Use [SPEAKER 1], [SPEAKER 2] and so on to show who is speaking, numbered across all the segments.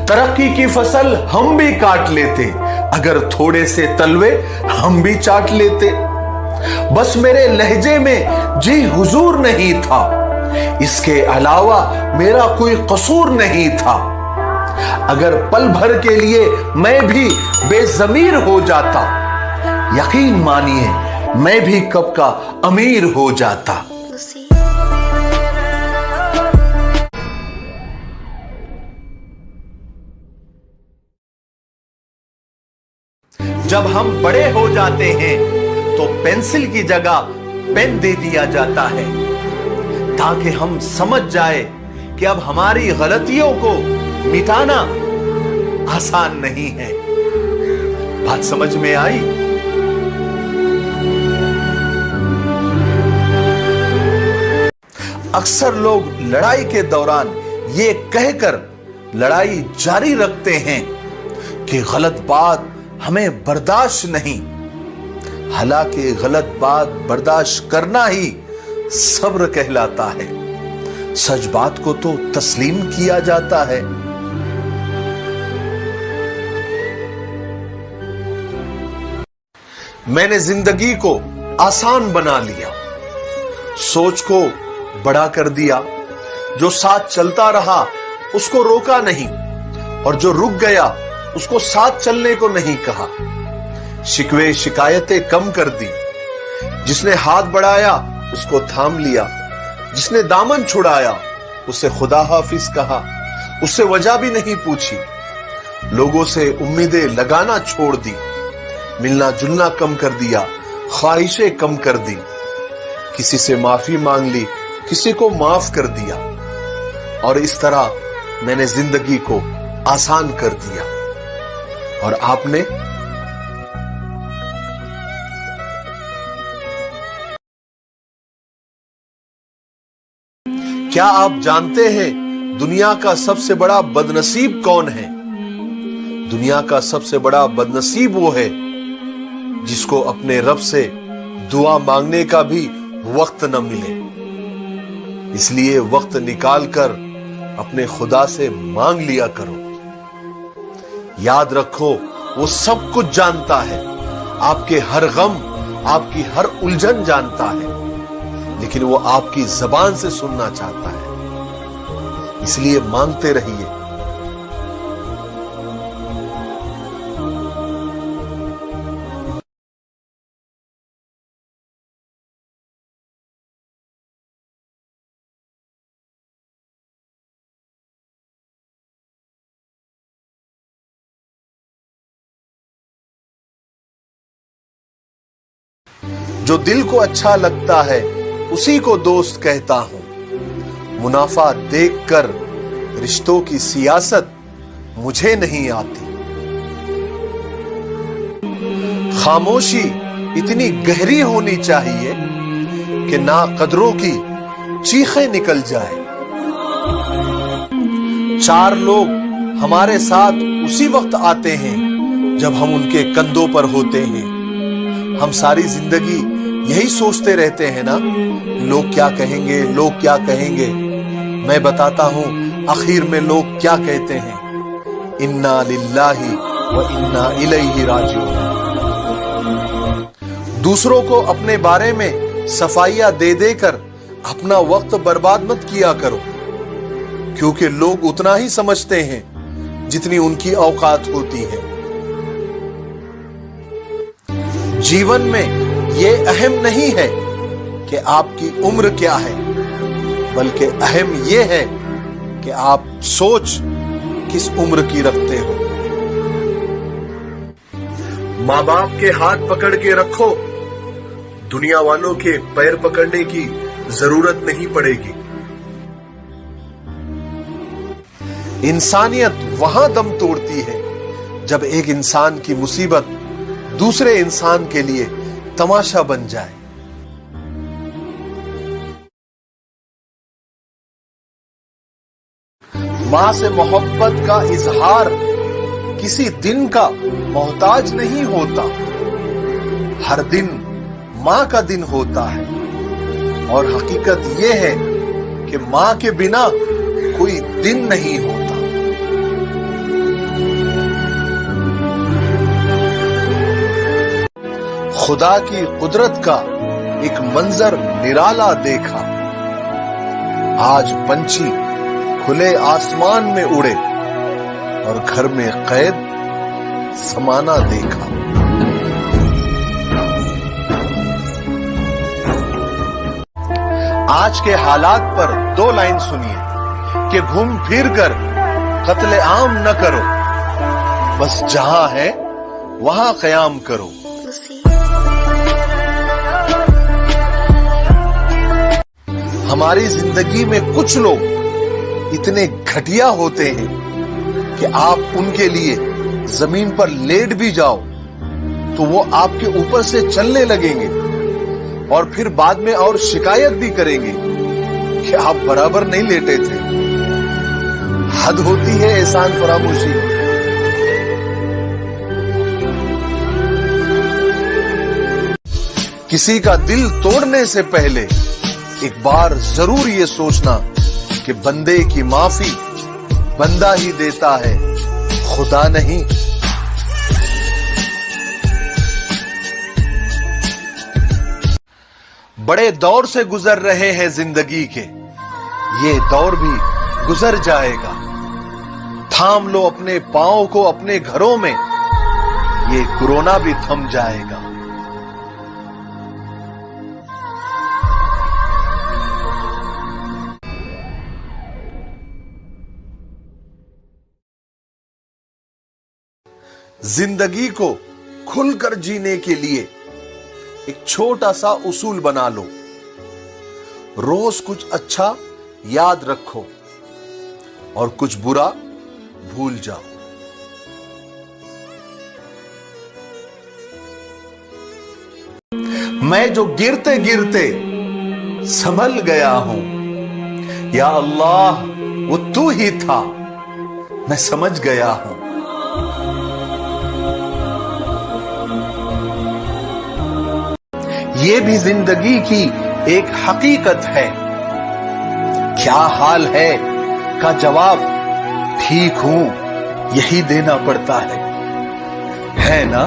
[SPEAKER 1] तरक्की की फसल हम भी काट लेते, अगर थोड़े से तलवे हम भी चाट लेते। बस मेरे लहजे में जी हुजूर नहीं था, इसके अलावा मेरा कोई कसूर नहीं था। अगर पल भर के लिए मैं भी बेज़मीर हो जाता, यकीन मानिए मैं भी कब का अमीर हो जाता। जब हम बड़े हो जाते हैं तो पेंसिल की जगह पेन दे दिया जाता है, ताकि हम समझ जाए कि अब हमारी गलतियों को मिटाना आसान नहीं है। बात समझ में आई? अक्सर लोग लड़ाई के दौरान ये कहकर लड़ाई जारी रखते हैं कि गलत बात हमें बर्दाश्त नहीं। हालांकि गलत बात बर्दाश्त करना ही सब्र कहलाता है। सच बात को तो तस्लीम किया जाता है। मैंने जिंदगी को आसान बना लिया, सोच को बड़ा कर दिया। जो साथ चलता रहा उसको रोका नहीं, और जो रुक गया उसको साथ चलने को नहीं कहा। शिकवे शिकायतें कम कर दी, जिसने हाथ बढ़ाया उसको थाम लिया, जिसने दामन छुड़ाया उसे खुदा हाफिज कहा, उससे वजह भी नहीं पूछी। लोगों से उम्मीदें लगाना छोड़ दी, मिलना जुलना कम कर दिया, ख्वाहिशें कम कर दी। किसी से माफी मांग ली, किसी को माफ कर दिया, और इस तरह मैंने जिंदगी को आसान कर दिया। और आपने? क्या आप जानते हैं दुनिया का सबसे बड़ा बदनसीब कौन है? दुनिया का सबसे बड़ा बदनसीब वो है जिसको अपने रब से दुआ मांगने का भी वक्त न मिले। इसलिए वक्त निकाल कर अपने खुदा से मांग लिया करो। याद रखो, वो सब कुछ जानता है, आपके हर गम, आपकी हर उलझन जानता है, लेकिन वो आपकी जबान से सुनना चाहता है। इसलिए मांगते रहिए। जो दिल को अच्छा लगता है उसी को दोस्त कहता हूं। मुनाफा देखकर रिश्तों की सियासत मुझे नहीं आती। खामोशी इतनी गहरी होनी चाहिए कि ना कदरों की चीखें निकल जाए। चार लोग हमारे साथ उसी वक्त आते हैं जब हम उनके कंधों पर होते हैं। हम सारी जिंदगी यही सोचते रहते हैं ना, लोग क्या कहेंगे, लोग क्या कहेंगे। मैं बताता हूं आखिर में लोग क्या कहते हैं, इन्ना लिल्लाहि व इन्ना इलैहि राजिऊन। दूसरों को अपने बारे में सफाइयां दे देकर अपना वक्त बर्बाद मत किया करो, क्योंकि लोग उतना ही समझते हैं जितनी उनकी औकात होती है। जीवन में यह अहम नहीं है कि आपकी उम्र क्या है, बल्कि अहम यह है कि आप सोच किस उम्र की रखते हो। माँ बाप के हाथ पकड़ के रखो, दुनिया वालों के पैर पकड़ने की जरूरत नहीं पड़ेगी। इंसानियत वहां दम तोड़ती है जब एक इंसान की मुसीबत दूसरे इंसान के लिए तमाशा बन जाए। मां से मोहब्बत का इजहार किसी दिन का मोहताज नहीं होता, हर दिन मां का दिन होता है। और हकीकत यह है कि मां के बिना कोई दिन नहीं होता। खुदा की कुदरत का एक मंजर निराला देखा। आज पंछी खुले आसमान में उड़े और घर में कैद समाना देखा। आज के हालात पर 2 लाइन सुनिए कि घूम फिर कर कत्ले आम न करो, बस जहां है वहां कयाम करो। हमारी जिंदगी में कुछ लोग इतने घटिया होते हैं कि आप उनके लिए जमीन पर लेट भी जाओ तो वो आपके ऊपर से चलने लगेंगे और फिर बाद में और शिकायत भी करेंगे कि आप बराबर नहीं लेटे थे। हद होती है एहसान फरामोशी। किसी का दिल तोड़ने से पहले एक बार जरूर ये सोचना कि बंदे की माफी बंदा ही देता है, खुदा नहीं। बड़े दौर से गुजर रहे हैं जिंदगी के, ये दौर भी गुजर जाएगा। थाम लो अपने पांव को अपने घरों में, ये कोरोना भी थम जाएगा। जिंदगी को खुलकर जीने के लिए एक छोटा सा उसूल बना लो। रोज कुछ अच्छा याद रखो और कुछ बुरा भूल जाओ। मैं जो गिरते गिरते संभल गया हूं, या अल्लाह वो तू ही था, मैं समझ गया हूं। ये भी जिंदगी की एक हकीकत है। क्या हाल है का जवाब ठीक हूं यही देना पड़ता है ना?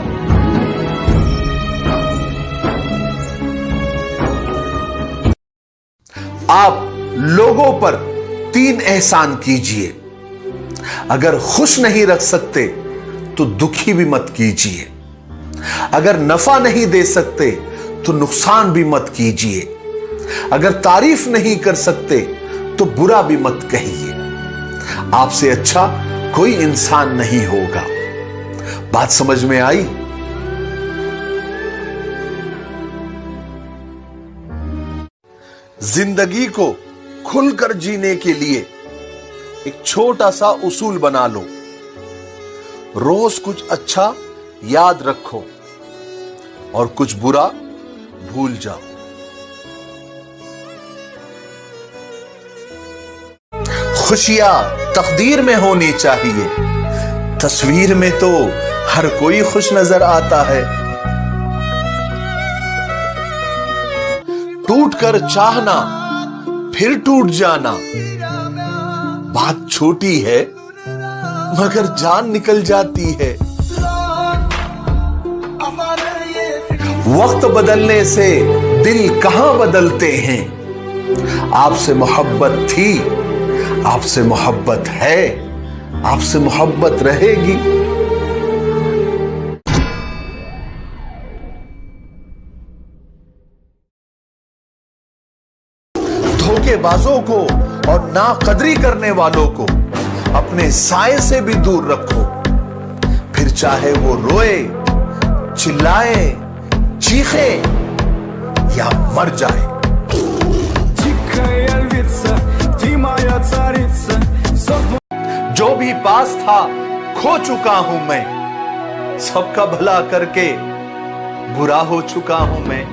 [SPEAKER 1] आप लोगों पर 3 एहसान कीजिए। अगर खुश नहीं रख सकते तो दुखी भी मत कीजिए। अगर नफा नहीं दे सकते तो नुकसान भी मत कीजिए। अगर तारीफ नहीं कर सकते तो बुरा भी मत कहिए। आपसे अच्छा कोई इंसान नहीं होगा। बात समझ में आई? जिंदगी को खुलकर जीने के लिए एक छोटा सा उसूल बना लो। रोज कुछ अच्छा याद रखो और कुछ बुरा भूल जाओ। खुशियां तकदीर में होनी चाहिए, तस्वीर में तो हर कोई खुश नजर आता है। टूट कर चाहना फिर टूट जाना, बात छोटी है मगर जान निकल जाती है। वक्त बदलने से दिल कहां बदलते हैं। आपसे मोहब्बत थी, आपसे मोहब्बत है, आपसे मोहब्बत रहेगी। धोखेबाजों को और नाकदरी करने वालों को अपने साए से भी दूर रखो। फिर चाहे वो रोए, चिल्लाए, चीखे या मर जाए। जो भी पास था खो चुका हूं मैं, सबका भला करके बुरा हो चुका हूं मैं।